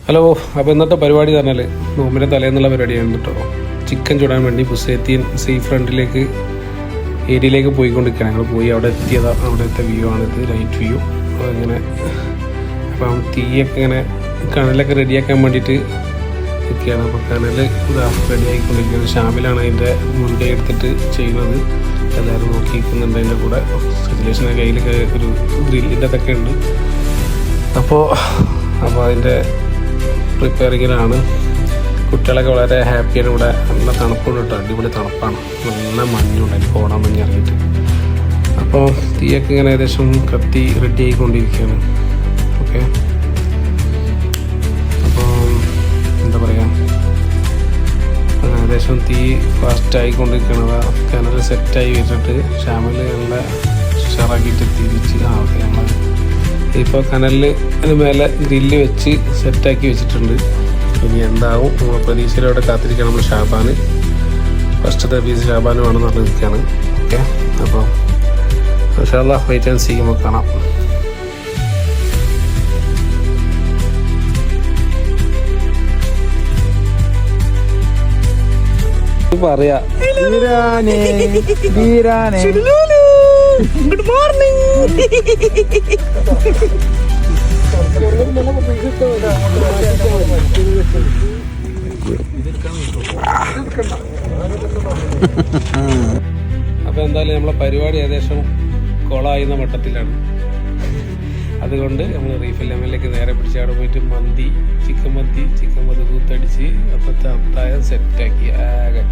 Hello, അപ്പോൾ ഇന്നത്തെ പരിപാടി പറഞ്ഞാൽ നോമ്പിൻ്റെ തലേന്നുള്ള പരിപാടിയാണ് കേട്ടോ. ചിക്കൻ ചുടാൻ വേണ്ടി ബുസൈത്തീൻ സീ ഫ്രണ്ടിലേക്ക് ഏരിയയിലേക്ക് പോയിക്കൊണ്ടിരിക്കുകയാണ്. ഞങ്ങൾ പോയി അവിടെ എത്തിയതാണ്. അവിടുത്തെ വ്യൂ ആണിത്, നൈറ്റ് വ്യൂ. അപ്പോൾ ഇങ്ങനെ അപ്പം തീയൊക്കെ ഇങ്ങനെ കനലൊക്കെ റെഡിയാക്കാൻ വേണ്ടിയിട്ട് നിൽക്കുകയാണ്. അപ്പോൾ കനൽ ഇതാ റെഡിയാക്കിക്കൊണ്ടിരിക്കുകയാണ്. ഷാമിലാണ് അതിൻ്റെ മുൻകൈ എടുത്തിട്ട് ചെയ്യുന്നത്. എല്ലാവരും നോക്കിയിരിക്കുന്നുണ്ട്. അതിൻ്റെ കൂടെ സജുലേഷൻ്റെ കയ്യിലൊക്കെ ഒരു ഗ്രില്ലിൻ്റെ അതൊക്കെ ഉണ്ട്. അപ്പോൾ അതിൻ്റെ പ്രിപ്പയറിങ്ങിലാണ്. കുട്ടികളൊക്കെ വളരെ ഹാപ്പിയാണ്. ഇവിടെ നല്ല തണുപ്പുണ്ട് കേട്ടോ, അടിപൊളി തണുപ്പാണ്. നല്ല മഞ്ഞുണ്ട്, അതിൽ കോട മഞ്ഞ് ഇറങ്ങിയിട്ട്. അപ്പോൾ തീയൊക്കെ ഇങ്ങനെ ഏകദേശം കത്തി റെഡി ആയിക്കൊണ്ടിരിക്കുകയാണ്. ഓക്കെ, അപ്പോൾ എന്താ പറയുക, ഏകദേശം തീ ഫാസ്റ്റ് ആയിക്കൊണ്ടിരിക്കുകയാണ്. കിണർ സെറ്റായി വെച്ചിട്ട് ഷാമിൽ നല്ല ഉഷാറാക്കിയിട്ട് തിരിച്ച് ഓക്കെ നമ്മൾ ഇപ്പോൾ കനലിന് മേലെ ഗ്രില്ല് വെച്ച് സെറ്റാക്കി വെച്ചിട്ടുണ്ട്. ഇനി എന്താവും നമ്മൾ പ്രതീക്ഷയിലൂടെ കാത്തിരിക്കണം. നമ്മൾ ഷാബാന് ഫസ്റ്റത്തെ പീസ് ഷാബാനുമാണെന്ന് പറഞ്ഞിരിക്കുകയാണ്. ഓക്കെ, അപ്പോൾ ഇൻഷാ അല്ലാഹ് വെയിറ്റ് ആൻഡ് സീ നമുക്ക് കാണാം. പറയാ ഗുഡ് മോർണിംഗ്. അപ്പോൾ എന്തായാലും നമ്മളെ പരിപാടി ഏകദേശം കൊളായുന്ന മട്ടത്തിലാണ്. അതുകൊണ്ട് നമ്മൾ റീഫിൽ എമ്മിലേക്ക് നേരെ പിടിച്ച് അവിടെ പോയിട്ട് ചിക്കൻ മന്തി കൂത്തടിച്ച് അപ്പത്തെ അത്തായം സെറ്റാക്കി ആകെ